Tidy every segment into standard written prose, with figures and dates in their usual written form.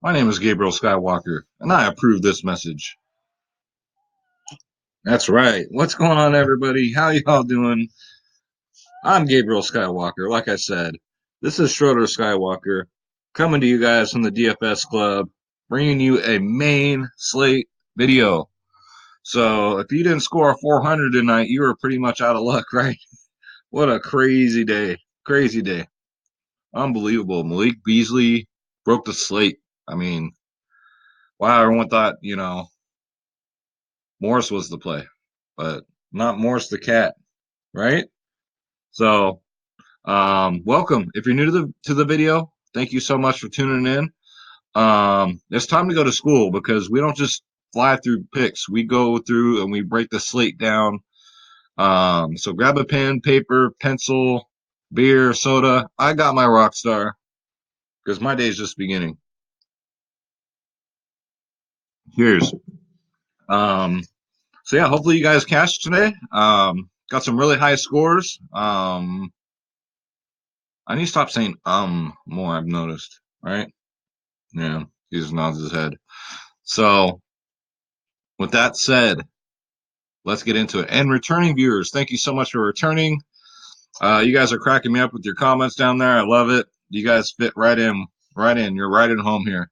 My name is Gabriel Skywalker, and I approve this message. That's right. What's going on, everybody? How y'all doing? I'm Gabriel Skywalker. Like I said, this is Schroeder Skywalker coming to you guys from the DFS Club, bringing you a main slate video. So if you didn't score a 400 tonight, you were pretty much out of luck, right? What a crazy day. Crazy day. Unbelievable. Malik Beasley broke the slate. I mean, wow, everyone thought, Morris was the play, but not Morris the cat, right? So, welcome. If you're new to the video, thank you so much for tuning in. It's time to go to school because we don't just fly through picks. We go through and we break the slate down. So grab a pen, paper, pencil, beer, soda. I got my rock star because my day's just beginning. Cheers. Um, so yeah, hopefully you guys cash today. Got some really high scores. I need to stop saying more, I've noticed, right? Yeah, he just nods his head. So, with that said, let's get into it. And returning viewers, thank you so much for returning. You guys are cracking me up with your comments down there. I love it. You guys fit right in, right in. You're right at home here.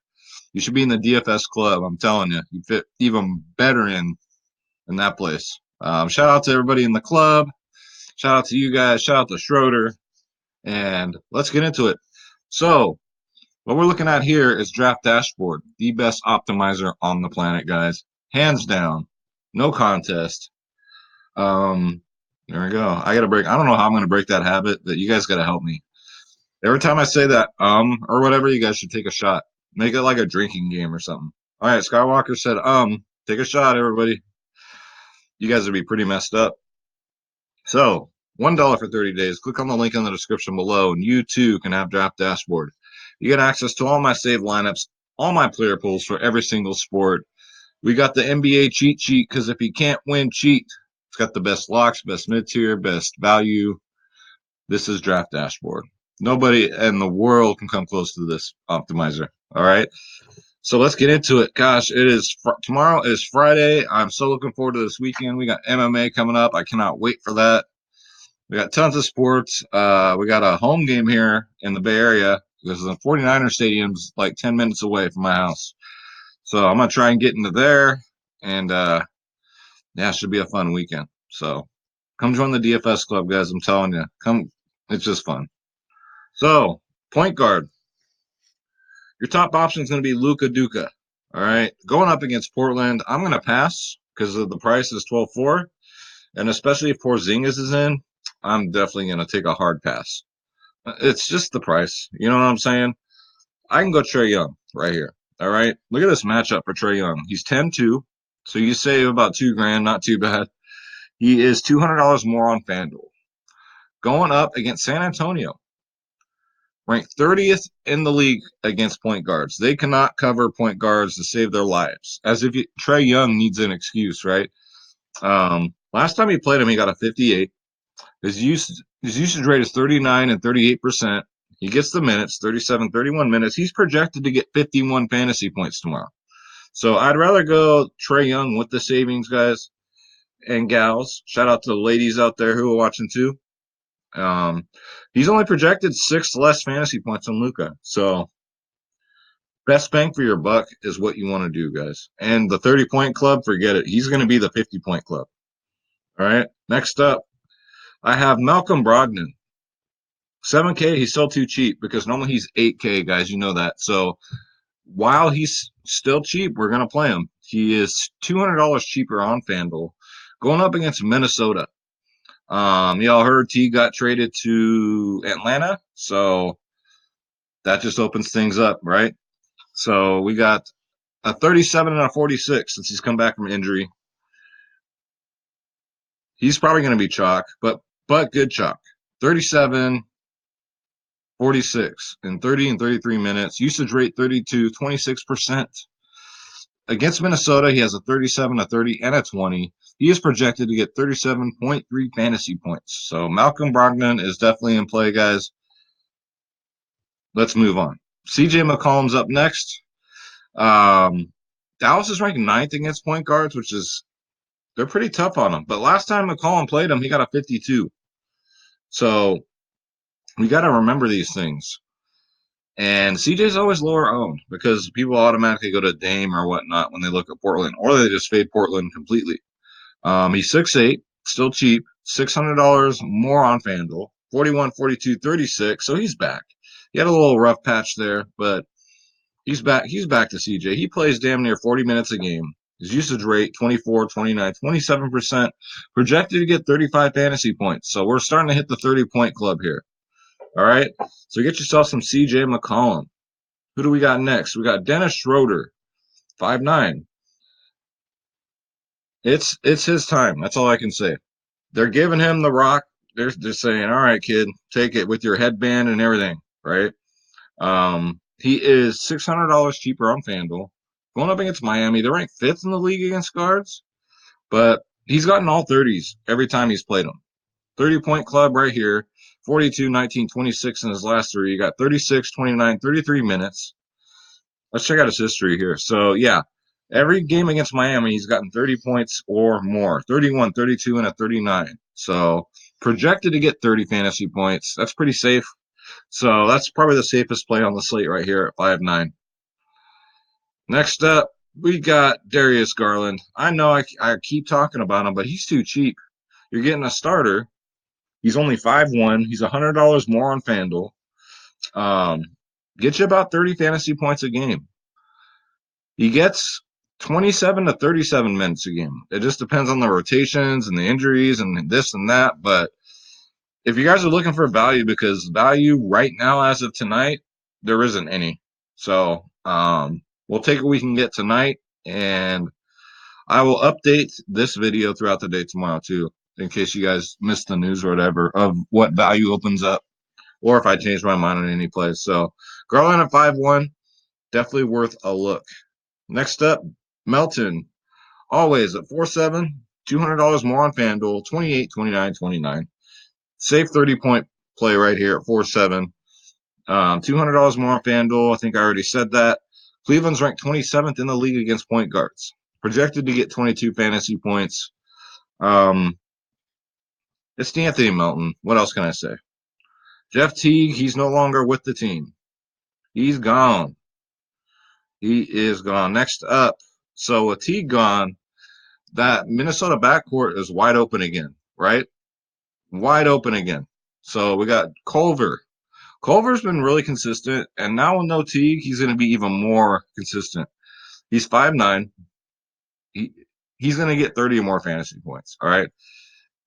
You should be in the DFS club. I'm telling you, you fit even better in that place. Shout out to everybody in the club. Shout out to you guys. Shout out to Schroeder. And let's get into it. So, what we're looking at here is Draft Dashboard, the best optimizer on the planet, guys. Hands down. No contest. Um, there we go. I got to break. I don't know how I'm going to break that habit, but you guys got to help me. Every time I say that, or whatever, you guys should take a shot. Make it like a drinking game or something. All right, Skywalker said, take a shot, everybody. You guys would be pretty messed up. So, $1 for 30 days. Click on the link in the description below, and you too can have Draft Dashboard. You get access to all my saved lineups, all my player pools for every single sport. We got the NBA cheat sheet because if you can't win, cheat. It's got the best locks, best mid tier, best value. This is Draft Dashboard. Nobody in the world can come close to this optimizer. All right. So let's get into it. Gosh, tomorrow is Friday. I'm so looking forward to this weekend. We got MMA coming up. I cannot wait for that. We got tons of sports. We got a home game here in the Bay Area because the 49er Stadium's like 10 minutes away from my house. So I'm going to try and get into there. And yeah, it should be a fun weekend. So come join the DFS club, guys. I'm telling you. Come. It's just fun. So, point guard. Your top option is going to be Luka Duka. All right. Going up against Portland, I'm going to pass because the price is 12-4. And especially if Porzingis is in, I'm definitely going to take a hard pass. It's just the price. You know what I'm saying? I can go Trae Young right here. All right. Look at this matchup for Trae Young. He's 10-2. So you save about $2,000, not too bad. He is $200 more on FanDuel. Going up against San Antonio, ranked 30th in the league against point guards. They cannot cover point guards to save their lives. As if Trae Young needs an excuse, right? Last time he played him, he got a 58. His usage rate is 39 and 38%. He gets the minutes, 37, 31 minutes. He's projected to get 51 fantasy points tomorrow. So I'd rather go Trae Young with the savings, guys and gals. Shout out to the ladies out there who are watching too. He's only projected 6 less fantasy points than Luka. So best bang for your buck is what you want to do, guys. And the 30-point club, forget it. He's going to be the 50-point club. All right. Next up, I have Malcolm Brogdon. 7K, he's still too cheap because normally he's 8K, guys. You know that. So while he's still cheap, we're going to play him. He is $200 cheaper on FanDuel. Going up against Minnesota. Y'all heard T got traded to Atlanta, so that just opens things up, right? So we got a 37 and a 46 since he's come back from injury. He's probably going to be chalk, but good chalk. 37, 46 in 30 and 33 minutes. Usage rate 32, 26%. Against Minnesota, he has a 37, a 30, and a 20. He is projected to get 37.3 fantasy points. So Malcolm Brogdon is definitely in play, guys. Let's move on. CJ McCollum's up next. Dallas is ranked 9th against point guards, which is they're pretty tough on them. But last time McCollum played him, he got a 52. So we got to remember these things. And CJ's always lower owned because people automatically go to Dame or whatnot when they look at Portland, or they just fade Portland completely. He's 6'8", still cheap, $600 more on FanDuel, 41, 42, 36. So he's back. He had a little rough patch there, but he's back. He's back to CJ. He plays damn near 40 minutes a game. His usage rate 24, 29, 27%, projected to get 35 fantasy points. So we're starting to hit the 30-point club here. All right. So get yourself some CJ McCollum. Who do we got next? We got Dennis Schroeder, 5'9". It's his time. That's all I can say. They're giving him the rock. They're saying, all right, kid, take it with your headband and everything, right? He is $600 cheaper on FanDuel. Going up against Miami, they're ranked 5th in the league against guards, but he's gotten all 30s every time he's played them. 30-point club right here, 42, 19, 26 in his last three. You got 36, 29, 33 minutes. Let's check out his history here. So, yeah, every game against Miami, he's gotten 30 points or more, 31, 32, and a 39. So, projected to get 30 fantasy points. That's pretty safe. So, that's probably the safest play on the slate right here at 5'9". Next up, we got Darius Garland. I know I keep talking about him, but he's too cheap. You're getting a starter. He's only 5'1". He's $100 more on FanDuel. Get you about 30 fantasy points a game. He gets 27 to 37 minutes a game. It just depends on the rotations and the injuries and this and that. But if you guys are looking for value, because value right now as of tonight, there isn't any. So we'll take what we can get tonight, and I will update this video throughout the day tomorrow too, in case you guys missed the news or whatever of what value opens up, or if I change my mind on any plays. So Garland at 5'1", definitely worth a look. Next up, Melton, always at 4'7", $200 more on FanDuel, 28, 29, 29. Safe 30-point play right here at 4'7". $200 more on FanDuel. I think I already said that. Cleveland's ranked 27th in the league against point guards. Projected to get 22 fantasy points. It's Anthony Melton. What else can I say? Jeff Teague, he's no longer with the team. He's gone. He is gone. Next up, so with Teague gone, that Minnesota backcourt is wide open again, right? Wide open again. So we got Culver. Culver's been really consistent, and now with no Teague, he's going to be even more consistent. He's 5'9". He's going to get 30 or more fantasy points, all right?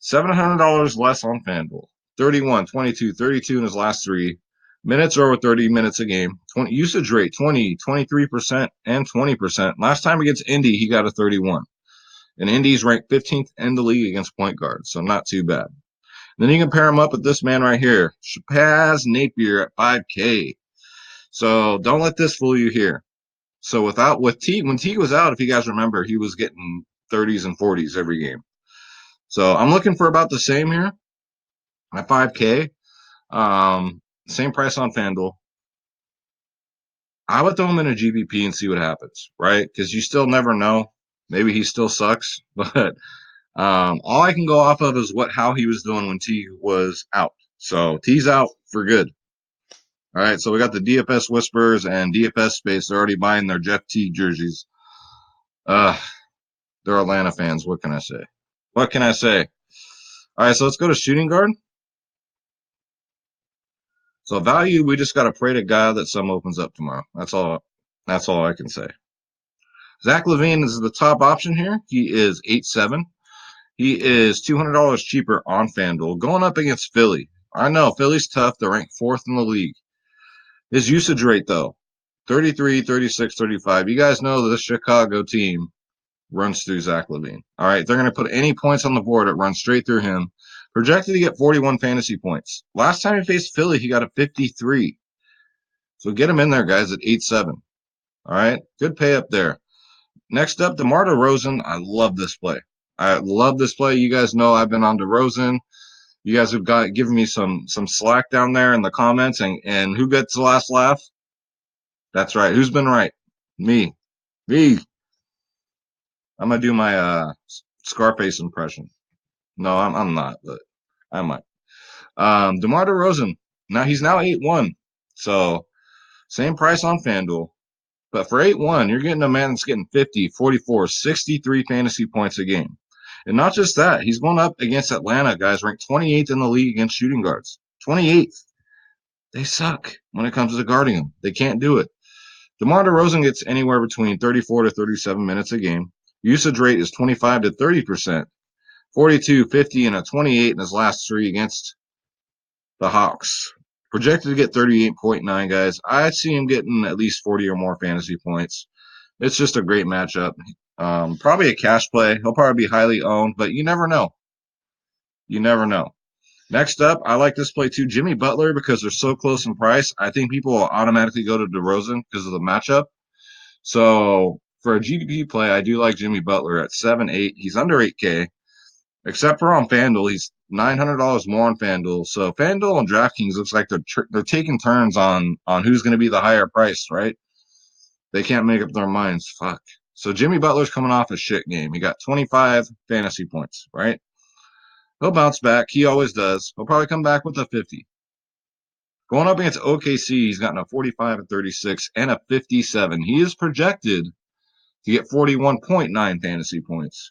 $700 less on FanDuel. 31, 22, 32 in his last three. Minutes are over 30 minutes a game. Usage rate, 20, 23%, and 20%. Last time against Indy, he got a 31. And Indy's ranked 15th in the league against point guards, so not too bad. Then you can pair him up with this man right here, Shabazz Napier at 5K. So don't let this fool you here. So when Teague was out, if you guys remember, he was getting 30s and 40s every game. So I'm looking for about the same here at 5K. Same price on FanDuel. I would throw him in a GBP and see what happens, right? Because you still never know. Maybe he still sucks, but all I can go off of is how he was doing when T was out. So T's out for good. All right, so we got the DFS Whispers and DFS Space. They're already buying their Jeff T jerseys. They're Atlanta fans. What can I say? What can I say? All right, so let's go to shooting guard. So value, we just got to pray to God that some opens up tomorrow. That's all I can say. Zach LaVine is the top option here. He is 8'7". He is $200 cheaper on FanDuel, going up against Philly. I know Philly's tough. They're ranked 4th in the league. His usage rate, though, 33, 36, 35. You guys know that this Chicago team runs through Zach LaVine. All right, they're going to put any points on the board, it runs straight through him. Projected to get 41 fantasy points. Last time he faced Philly, he got a 53. So get him in there, guys, at 8'7". All right, good pay up there. Next up, DeMar DeRozan. I love this play. You guys know I've been on DeRozan. You guys have given me some slack down there in the comments, and who gets the last laugh? That's right. Who's been right? Me. Me. I'm gonna do my Scarface impression. No, I'm not, but I might. DeMar DeRozan. Now he's now 8-1. So same price on FanDuel. But for 8-1, you're getting a man that's getting 50, 44, 63 fantasy points a game. And not just that, he's going up against Atlanta, guys, ranked 28th in the league against shooting guards. 28th. They suck when it comes to guarding them. They can't do it. DeMar DeRozan gets anywhere between 34 to 37 minutes a game. Usage rate is 25 to 30%, 42, 50, and a 28 in his last three against the Hawks. Projected to get 38.9, guys. I see him getting at least 40 or more fantasy points. It's just a great matchup. Probably a cash play. He'll probably be highly owned, but you never know. You never know. Next up, I like this play too. Jimmy Butler, because they're so close in price. I think people will automatically go to DeRozan because of the matchup. So for a GDP play, I do like Jimmy Butler at 7-8. He's under 8K, except for on FanDuel. He's $900 more on FanDuel. So FanDuel and DraftKings looks like they're taking turns on who's going to be the higher price, right? They can't make up their minds. Fuck. So Jimmy Butler's coming off a shit game. He got 25 fantasy points, right? He'll bounce back. He always does. He'll probably come back with a 50. Going up against OKC, he's gotten a 45 and 36 and a 57. He is projected to get 41.9 fantasy points.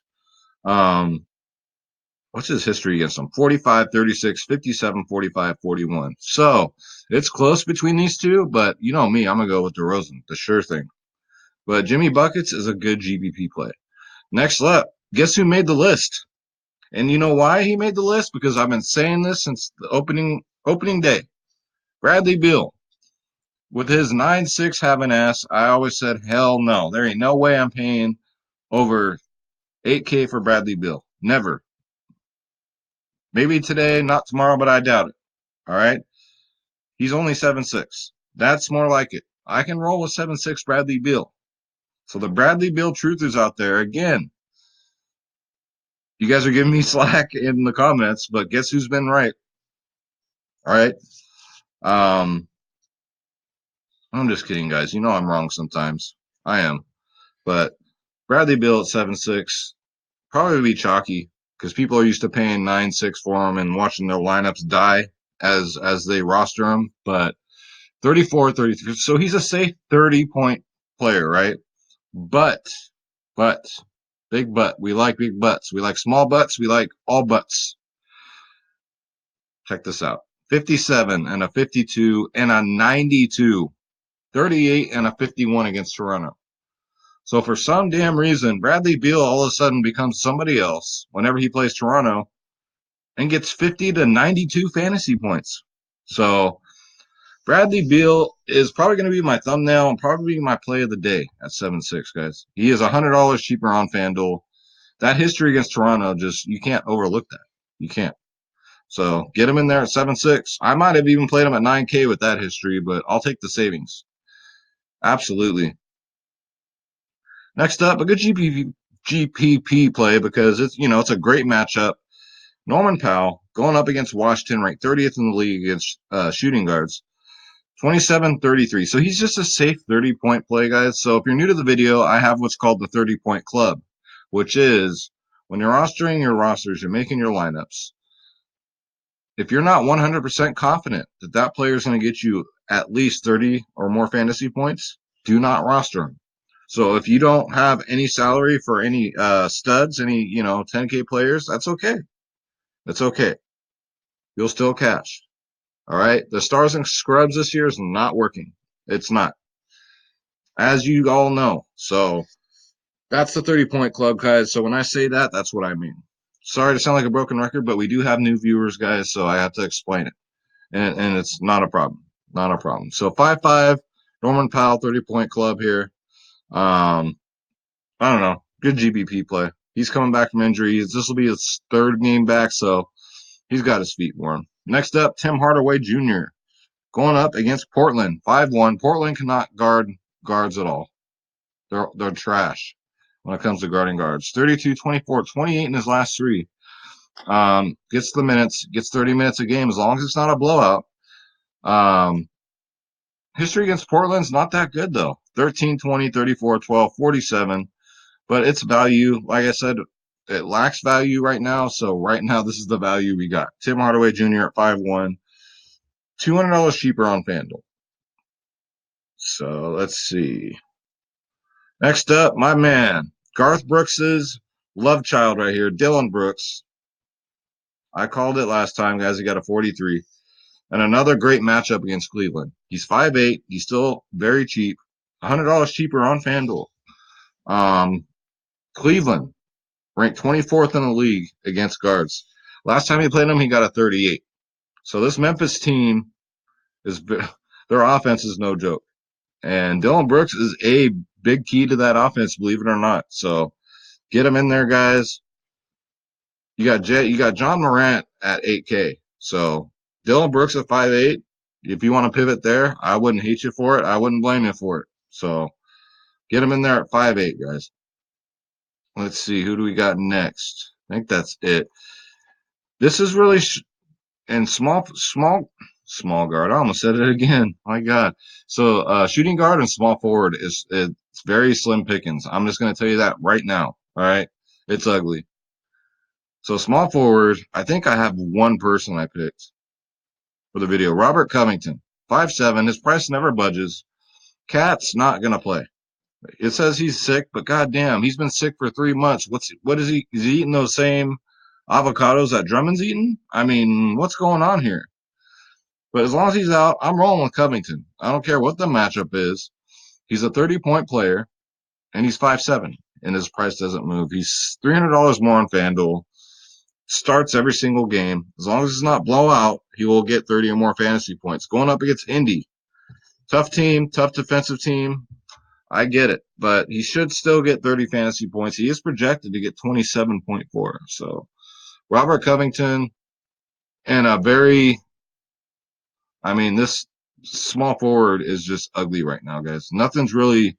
What's his history against them? 45, 36, 57, 45, 41. So it's close between these two, but you know me, I'm going to go with DeRozan, the sure thing. But Jimmy Buckets is a good GBP play. Next up, guess who made the list? And you know why he made the list? Because I've been saying this since the opening day. Bradley Beal. With his 9'6" having ass, I always said, hell no. There ain't no way I'm paying over 8K for Bradley Beal. Never. Maybe today, not tomorrow, but I doubt it. All right. He's only 7'6". That's more like it. I can roll with 7'6" Bradley Beal. So the Bradley Beal truthers out there, again, you guys are giving me slack in the comments, but guess who's been right? All right. Um, I'm just kidding, guys. You know I'm wrong sometimes. I am. But Bradley Beal at 7'6", probably be chalky because people are used to paying 9'6" for him and watching their lineups die as they roster him. But 34, 33. So he's a safe 30-point player, right? But, big but. We like big butts. We like small butts. We like all butts. Check this out. 57 and a 52 and a 92. 38 and a 51 against Toronto. So for some damn reason, Bradley Beal all of a sudden becomes somebody else whenever he plays Toronto and gets 50 to 92 fantasy points. So Bradley Beal is probably going to be my thumbnail and probably my play of the day at 7-6, guys. He is $100 cheaper on FanDuel. That history against Toronto, just you can't overlook that. You can't. So get him in there at 7-6. I might have even played him at 9K with that history, but I'll take the savings. Absolutely. Next up, a good GPP play because it's a great matchup. Norman Powell going up against Washington, ranked 30th in the league against shooting guards. 27-33. So he's just a safe 30-point play, guys. So if you're new to the video, I have what's called the 30-point club, which is when you're rostering your rosters, you're making your lineups. If you're not 100% confident that that player is going to get you at least 30 or more fantasy points, do not roster him. So if you don't have any salary for any studs, any 10K players, that's okay. That's okay. You'll still cash. All right. The stars and scrubs this year is not working. It's not, as you all know. So that's the 30-point club, guys. So when I say that, that's what I mean. Sorry to sound like a broken record, but we do have new viewers, guys, so I have to explain it. And it's not a problem. Not a problem. So 5-5, Norman Powell, 30-point club here. I don't know. Good GBP play. He's coming back from injury. This will be his third game back, so he's got his feet warm. Next up, Tim Hardaway Jr. going up against Portland, 5-1. Portland cannot guard guards at all. They're trash when it comes to guarding guards. 32, 24, 28 in his last three. Gets the minutes, gets 30 minutes a game as long as it's not a blowout. History against Portland's not that good, though. 13, 20, 34, 12, 47. But its value, like I said, it lacks value right now. So right now, this is the value we got. Tim Hardaway Jr. at 5'1", $200 cheaper on FanDuel. So let's see. Next up, my man, Garth Brooks's love child right here, Dillon Brooks. I called it last time, guys. He got a 43. And another great matchup against Cleveland. He's 5'8". He's still very cheap. $100 cheaper on FanDuel. Cleveland ranked 24th in the league against guards. Last time he played them, he got a 38. So this Memphis team is their offense is no joke. And Dillon Brooks is a big key to that offense, believe it or not. So get him in there, guys. You got John Morant at 8K. So Dillon Brooks at 5'8". If you want to pivot there, I wouldn't hate you for it. I wouldn't blame you for it. So get him in there at 5'8", guys. Let's see, who do we got next? I think that's it. This is really and small guard. I almost said it again. My God. So shooting guard and small forward it's very slim pickings. I'm just going to tell you that right now. All right, it's ugly. So small forward, I think I have one person I picked for the video. Robert Covington, 5'7". His price never budges. Cat's not going to play. It says he's sick, but goddamn, he's been sick for 3 months. What is he? Is he eating those same avocados that Drummond's eating? I mean, what's going on here? But as long as he's out, I'm rolling with Covington. I don't care what the matchup is. He's a 30-point player, and he's 5'7", and his price doesn't move. He's $300 more on FanDuel. Starts every single game. As long as it's not blowout, he will get 30 or more fantasy points. Going up against Indy. Tough team, tough defensive team. I get it, but he should still get 30 fantasy points. He is projected to get 27.4. So Robert Covington and this small forward is just ugly right now, guys. Nothing's really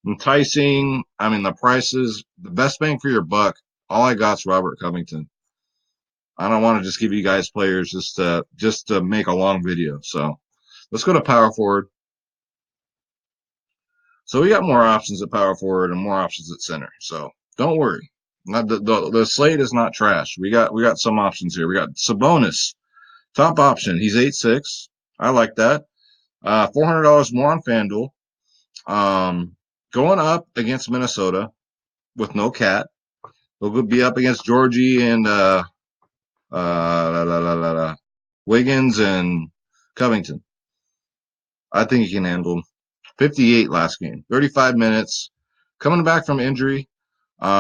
enticing. I mean, the prices, the best bang for your buck, all I got's Robert Covington. I don't want to just give you guys players just to make a long video. So let's go to power forward. So we got more options at power forward and more options at center. So don't worry. The slate is not trash. We got some options here. We got Sabonis, top option. He's 8'6". I like that. $400 more on FanDuel. Going up against Minnesota with no cat. They'll be up against Georgie and Wiggins and Covington. I think he can handle him. 58 last game, 35 minutes. Coming back from injury.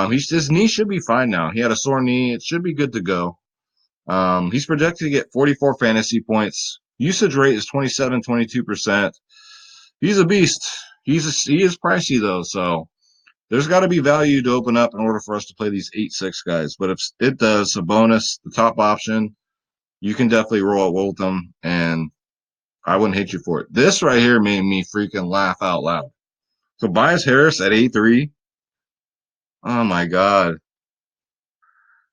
His knee should be fine now. He had a sore knee. It should be good to go. He's projected to get 44 fantasy points. Usage rate is 27, 22%. He's a beast. He is pricey, though, so there's got to be value to open up in order for us to play these 8-6 guys. But if it does, a bonus, the top option, you can definitely roll with them, and I wouldn't hate you for it. This right here made me freaking laugh out loud. Tobias Harris at 8'3". Oh, my God.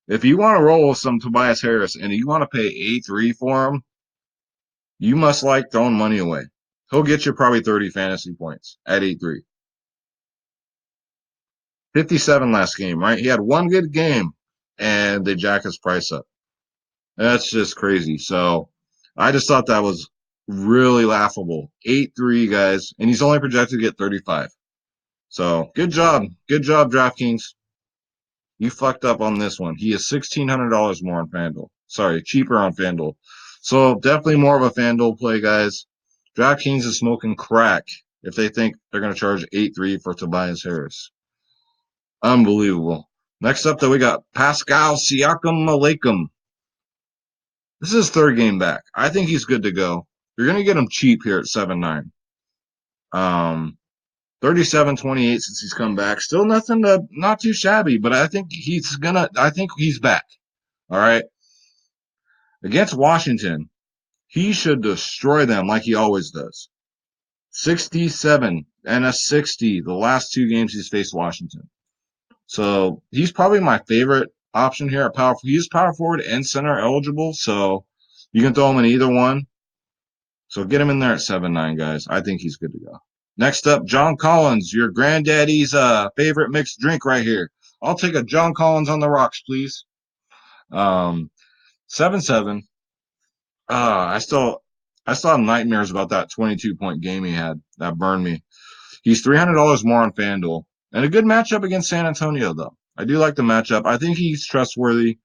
If you want to roll with some Tobias Harris and you want to pay 8'3" for him, you must like throwing money away. He'll get you probably 30 fantasy points at 8'3". 57 last game, right? He had one good game, and they jack his price up. That's just crazy. So I just thought that was really laughable. 8'3", guys, and he's only projected to get 35. So good job. Good job, DraftKings. You fucked up on this one. He is $1,600 more on FanDuel. Sorry, cheaper on FanDuel. So definitely more of a FanDuel play, guys. DraftKings is smoking crack if they think they're going to charge 8'3" for Tobias Harris. Unbelievable. Next up, though, we got Pascal Siakam Malakam. This is his third game back. I think he's good to go. You're going to get him cheap here at 7'9". 37-28 since he's come back. Still not too shabby, but I think he's back. All right. Against Washington, he should destroy them like he always does. 67 and a 60 the last 2 games he's faced Washington. So he's probably my favorite option here at power. He's power forward and center eligible, so you can throw him in either one. So get him in there at 7'9", guys. I think he's good to go. Next up, John Collins, your granddaddy's favorite mixed drink right here. I'll take a John Collins on the rocks, please. 7-7. I still have nightmares about that 22-point game he had. That burned me. He's $300 more on FanDuel. And a good matchup against San Antonio, though. I do like the matchup. I think he's trustworthy.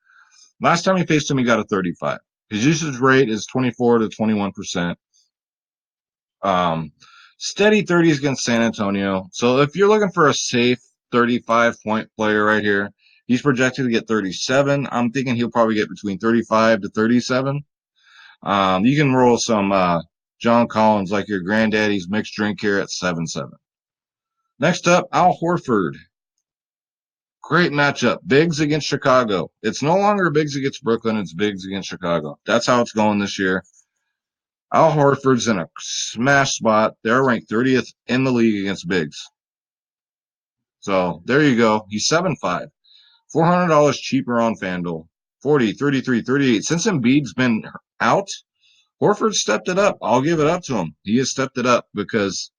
Last time he faced him, he got a 35. His usage rate is 24 to 21%. Steady 30s against San Antonio. So if you're looking for a safe 35-point player right here, he's projected to get 37. I'm thinking he'll probably get between 35 to 37. You can roll some John Collins like your granddaddy's mixed drink here at 7-7. Next up, Al Horford. Great matchup. Bigs against Chicago. It's no longer Bigs against Brooklyn. It's Bigs against Chicago. That's how it's going this year. Al Horford's in a smash spot. They're ranked 30th in the league against Bigs. So there you go. He's 7-5. $400 cheaper on FanDuel. 40, 33, 38. Since Embiid's been out, Horford stepped it up. I'll give it up to him. He has stepped it up because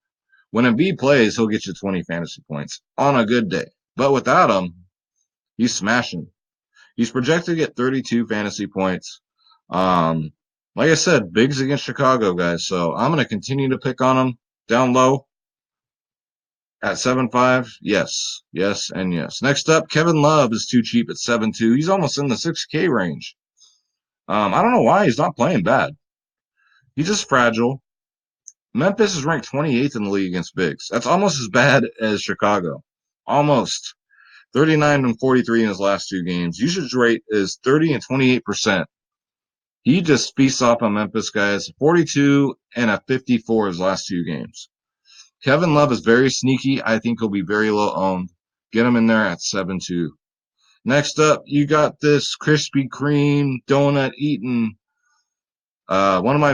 when Embiid plays, he'll get you 20 fantasy points on a good day. But without him, he's smashing. He's projected to get 32 fantasy points. Like I said, Bigs against Chicago, guys. So I'm going to continue to pick on him down low at 7-5. Yes, yes, and yes. Next up, Kevin Love is too cheap at 7-2. He's almost in the 6K range. I don't know why he's not playing bad. He's just fragile. Memphis is ranked 28th in the league against Bigs. That's almost as bad as Chicago. Almost. 39 and 43 in his last two games. Usage rate is 30 and 28%. He just feasts off on Memphis, guys. 42 and a 54 his last two games. Kevin Love is very sneaky. I think he'll be very low owned. Get him in there at 7-2. Next up, you got this Krispy Kreme donut eating. One of my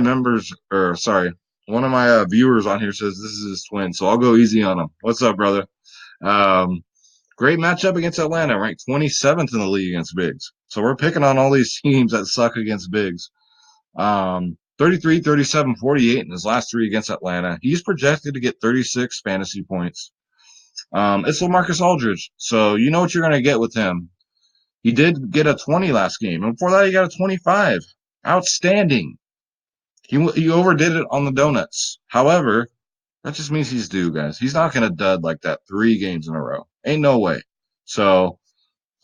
viewers on here says this is his twin, so I'll go easy on him. What's up, brother? Great matchup against Atlanta, ranked 27th in the league against Bigs. So we're picking on all these teams that suck against Bigs. 33, 37, 48 in his last three against Atlanta. He's projected to get 36 fantasy points. It's LaMarcus Aldridge, so you know what you're going to get with him. He did get a 20 last game, and before that he got a 25. Outstanding. He overdid it on the donuts. However, that just means he's due, guys. He's not going to dud like that 3 games in a row. Ain't no way. So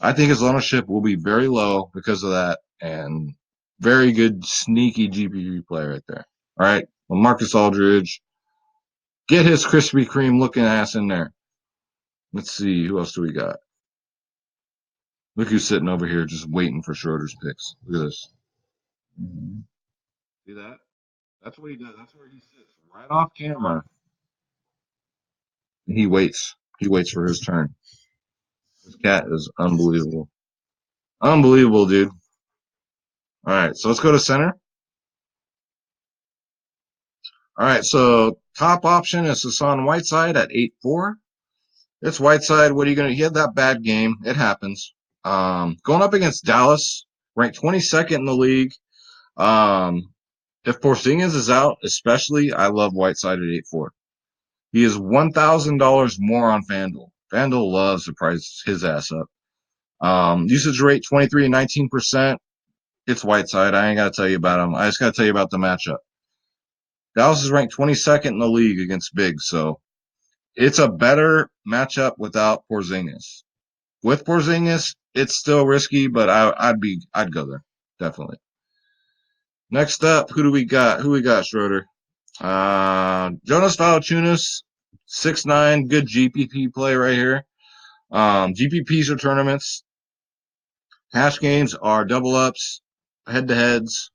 I think his ownership will be very low because of that, and very good, sneaky GPP play right there. All right, well, Marcus Aldridge, get his Krispy Kreme looking ass in there. Let's see, who else do we got? Look who's sitting over here just waiting for Schroeder's picks. Look at this. See that? That's what he does. That's where he sits, right off camera. And he waits. He waits for his turn. This cat is unbelievable. Unbelievable, dude. All right, so let's go to center. All right, so top option is Hassan Whiteside at 8-4. It's Whiteside. What are you going to? He had that bad game. It happens. Going up against Dallas, ranked 22nd in the league. If Porzingis is out, especially, I love Whiteside at 8-4. He is $1,000 more on FanDuel. FanDuel loves to price his ass up. Usage rate 23 and 19%. It's Whiteside. I ain't got to tell you about him. I just got to tell you about the matchup. Dallas is ranked 22nd in the league against Bigs, so it's a better matchup without Porzingis. With Porzingis, it's still risky, but I'd go there definitely. Next up, who do we got? Who we got, Schroeder? Jonas Valanciunas, 6'9", good GPP play right here. GPPs are tournaments. Hash games are double ups, head to heads,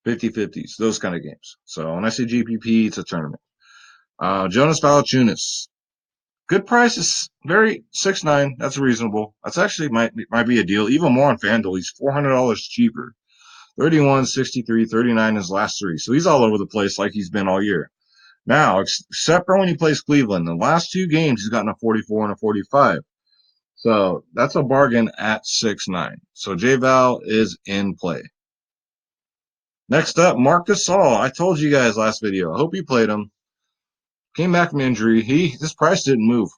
50-50s, those kind of games. So when I say GPP, it's a tournament. Jonas Valanciunas, good price is very 6'9". That's reasonable. That's actually might be a deal. Even more on FanDuel, he's $400 cheaper. 31, 63, 39 his last three. So he's all over the place like he's been all year. Now, except for when he plays Cleveland, the last 2 games he's gotten a 44 and a 45. So that's a bargain at 6'9". So J-Val is in play. Next up, Marc Gasol. I told you guys last video. I hope you played him. Came back from injury. His price didn't move.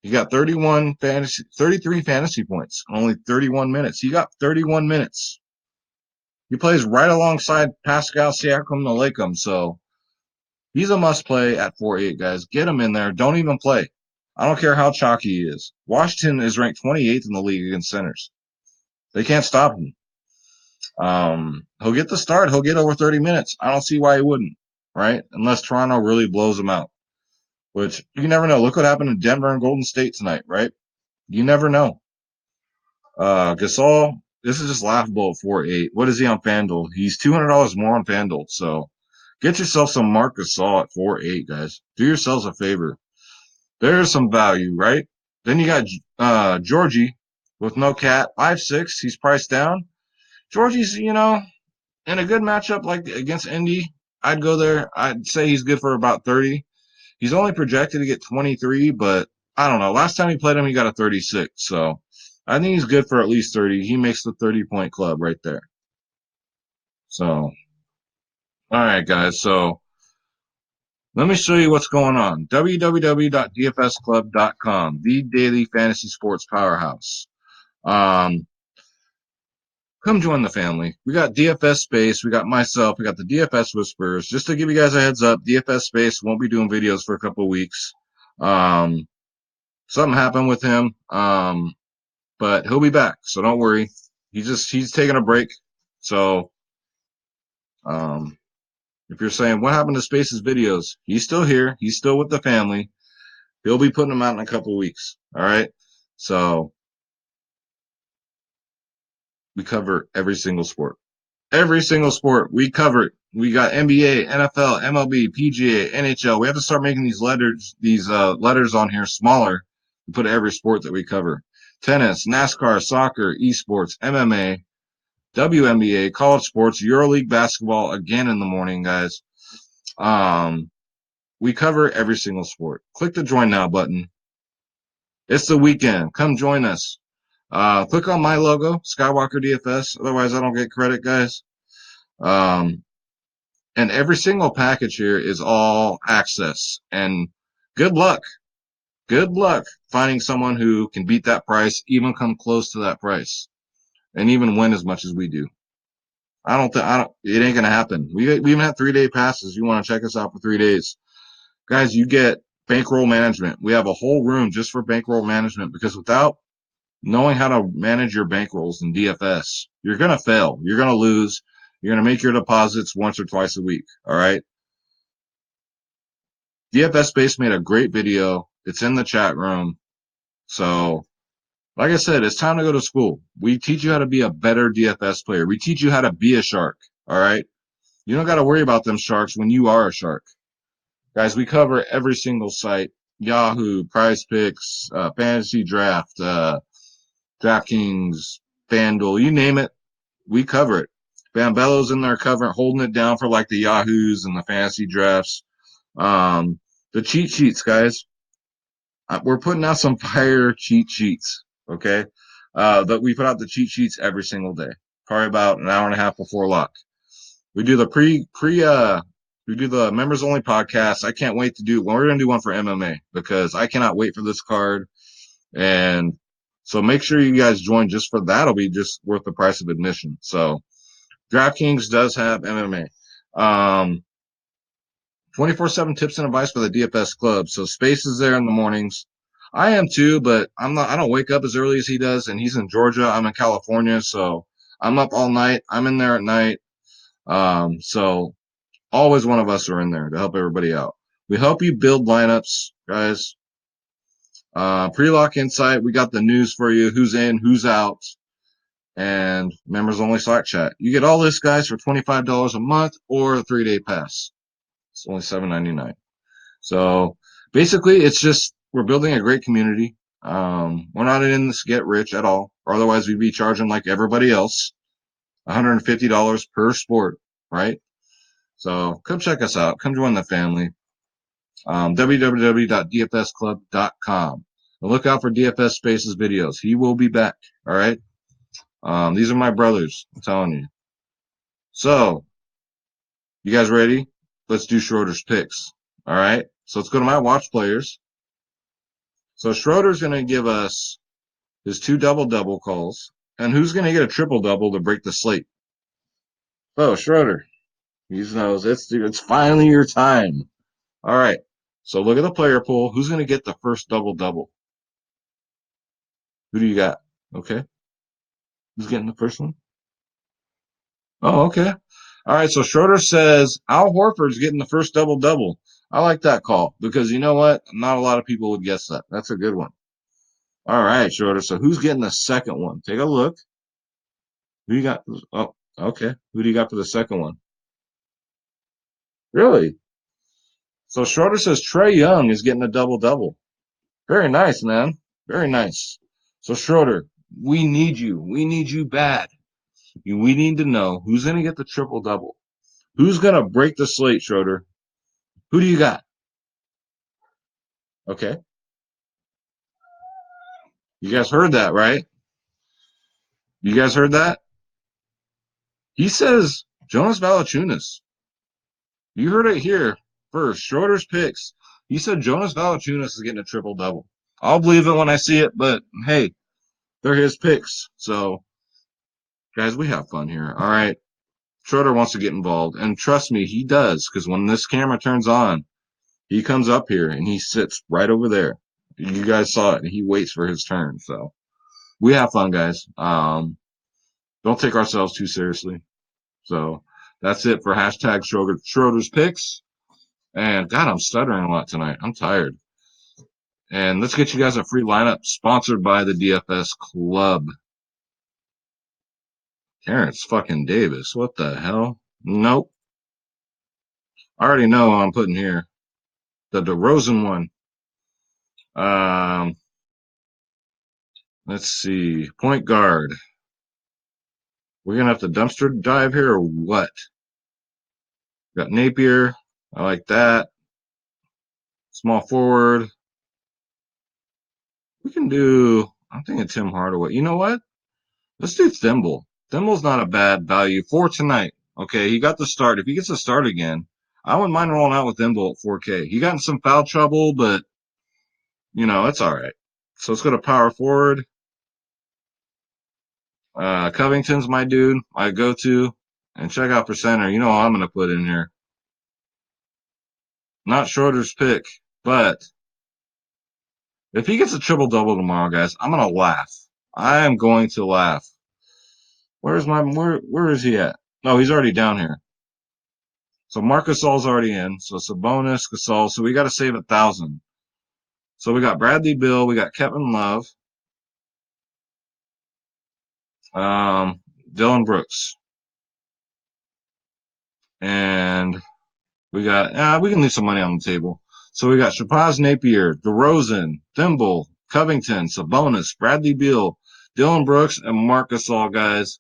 He got 33 fantasy points, only 31 minutes. He got 31 minutes. He plays right alongside Pascal Siakam and Lakem, so he's a must play at 4.8, guys. Get him in there. Don't even play. I don't care how chalky he is. Washington is ranked 28th in the league against centers. They can't stop him. He'll get the start. He'll get over 30 minutes. I don't see why he wouldn't, right? Unless Toronto really blows him out, which you never know. Look what happened in Denver and Golden State tonight, right? You never know. Gasol, this is just laughable at 4.8. What is he on FanDuel? He's $200 more on FanDuel. So get yourself some Marc Gasol at 4.8, guys. Do yourselves a favor. There's some value, right? Then you got Georgie with no cat, 5'6". He's priced down. Georgie's, in a good matchup like against Indy. I'd go there. I'd say he's good for about 30. He's only projected to get 23, but I don't know. Last time he played him, he got a 36. So I think he's good for at least 30. He makes the 30-point club right there. So, all right, guys. So let me show you what's going on. www.dfsclub.com, the daily fantasy sports powerhouse. Come join the family. We got DFS Space. We got myself. We got the DFS Whispers. Just to give you guys a heads up, DFS Space won't be doing videos for a couple of weeks. Something happened with him. But he'll be back. So don't worry. He's taking a break. So, if you're saying what happened to Space's videos, he's still here. He's still with the family. He'll be putting them out in a couple of weeks. All right. So we cover every single sport. Every single sport we cover it. We got NBA, NFL, MLB, PGA, NHL. We have to start making these letters on here smaller to put every sport that we cover. Tennis, NASCAR, soccer, esports, MMA, WNBA, college sports, EuroLeague basketball again in the morning, guys. We cover every single sport. Click the join now button. It's the weekend. Come join us. Click on my logo, Skywalker DFS. Otherwise, I don't get credit, guys. And every single package here is all access. And good luck. Good luck finding someone who can beat that price, even come close to that price, and even win as much as we do. It ain't going to happen. We even have 3-day passes. You want to check us out for 3 days. Guys, you get bankroll management. We have a whole room just for bankroll management because without knowing how to manage your bankrolls in DFS, you're going to fail. You're going to lose. You're going to make your deposits once or twice a week. All right. DFS Space made a great video. It's in the chat room. So, like I said, it's time to go to school. We teach you how to be a better DFS player. We teach you how to be a shark. All right. You don't got to worry about them sharks when you are a shark. Guys, we cover every single site. Yahoo, Prize Picks, Fantasy Draft, DraftKings, FanDuel, you name it, we cover it. Bambello's in there holding it down for like the Yahoos and the fantasy drafts. The cheat sheets, guys. We're putting out some fire cheat sheets, okay? But we put out the cheat sheets every single day, probably about an hour and a half before lock. We do the we do the members only podcast. I can't wait to we're going to do one for MMA because I cannot wait for this card. And so make sure you guys join just for that. It'll be just worth the price of admission. So DraftKings does have MMA. 24/7 tips and advice for the DFS club. So Space is there in the mornings. I am too, but I don't wake up as early as he does, and he's in Georgia. I'm in California, so I'm up all night. I'm in there at night. So always one of us are in there to help everybody out. We help you build lineups, guys. Pre-lock insight, we got the news for you, who's in, who's out, and members only Slack chat. You get all this, guys, for $25 a month or a 3-day pass. It's only $7.99. So basically, it's just we're building a great community. We're not in this to get rich at all, or otherwise we'd be charging like everybody else, $150 per sport, right? So come check us out. Come join the family. www.dfsclub.com. And look out for DFS Spaces videos. He will be back. All right. These are my brothers. I'm telling you. So, you guys ready? Let's do Schroeder's picks. All right. So let's go to my watch players. So Schroeder's going to give us his 2 double-double calls. And who's going to get a triple-double to break the slate? Oh, Schroeder. He knows it's finally your time. All right. So look at the player pool. Who's going to get the first double-double? Who do you got? Okay. Who's getting the first one? Oh, okay. All right. So Schroeder says Al Horford's getting the first double-double. I like that call because you know what? Not a lot of people would guess that. That's a good one. All right, Schroeder. So who's getting the second one? Take a look. Who you got? Oh, okay. Who do you got for the second one? Really? So Schroeder says Trey Young is getting a double-double. Very nice, man. Very nice. So Schroeder, we need you. We need you bad. We need to know who's going to get the triple-double. Who's going to break the slate, Schroeder? Who do you got? Okay. You guys heard that, right? You guys heard that? He says Jonas Valanciunas. You heard it here first. Schroeder's picks. He said Jonas Valanciunas is getting a triple-double. I'll believe it when I see it, but hey, they're his picks. So, guys, we have fun here. All right. Schroeder wants to get involved. And trust me, he does, because when this camera turns on, he comes up here and he sits right over there. You guys saw it, and he waits for his turn. So we have fun, guys. Don't take ourselves too seriously. So that's it for hashtag Schroeder's picks. And God, I'm stuttering a lot tonight. I'm tired. And let's get you guys a free lineup sponsored by the DFS Club. Terrence fucking Davis. What the hell? Nope. I already know what I'm putting here. The DeRozan one. Um, let's see. Point guard. We're gonna have to dumpster dive here or what? Got Napier. I like that. Small forward. We can do. I'm thinking Tim Hardaway. You know what? Let's do Thimble. Thimble's not a bad value for tonight. Okay, he got the start. If he gets the start again, I wouldn't mind rolling out with Thimble at 4K. He got in some foul trouble, but it's all right. So let's go to power forward. Covington's my dude, my go-to. And check out for center. You know what I'm going to put in here. Not Schroeder's pick, but if he gets a triple-double tomorrow, guys, I'm going to laugh. I am going to laugh. Where is he at? No, he's already down here. So Marc Gasol's already in. So Sabonis, Gasol. So we got to save 1,000. So we got Bradley Beal. We got Kevin Love. Dylan Brooks. And we can leave some money on the table. So we got Shabazz Napier, DeRozan, Thimble, Covington, Sabonis, Bradley Beal, Dylan Brooks, and Marc Gasol, guys.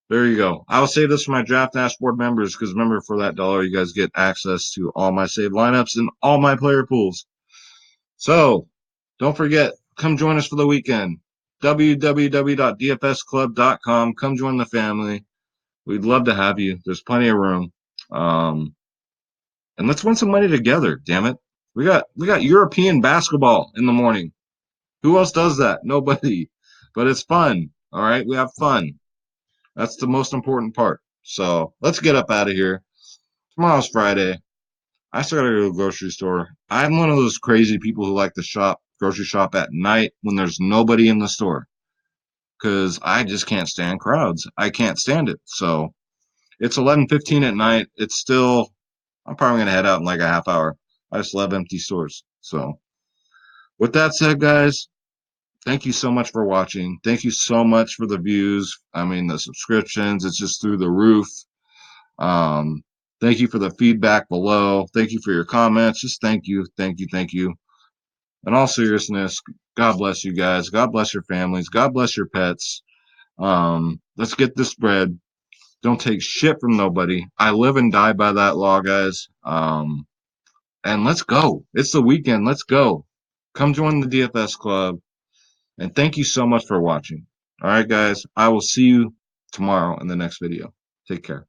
There you go. I will save this for my draft dashboard members because remember, for that dollar, you guys get access to all my saved lineups and all my player pools. So don't forget, come join us for the weekend. www.dfsclub.com. Come join the family. We'd love to have you. There's plenty of room. And let's win some money together, damn it. We got European basketball in the morning. Who else does that? Nobody. But it's fun. All right. We have fun. That's the most important part. So let's get up out of here. Tomorrow's Friday. I still gotta go to the grocery store. I'm one of those crazy people who like to grocery shop at night when there's nobody in the store. Because I just can't stand crowds. I can't stand it. So it's 11:15 at night. I'm probably gonna head out in like a half hour. I just love empty stores. So with that said, guys, thank you so much for watching. Thank you so much for the views. I mean, the subscriptions, it's just through the roof. Um, Thank you for the feedback below. Thank you for your comments. Just thank you, thank you, thank you. In all seriousness, God bless you guys. God bless your families. God bless your pets. Let's get this bread. Don't take shit from nobody. I live and die by that law, guys. And let's go. It's the weekend. Let's go. Come join the DFS club. And thank you so much for watching. All right, guys. I will see you tomorrow in the next video. Take care.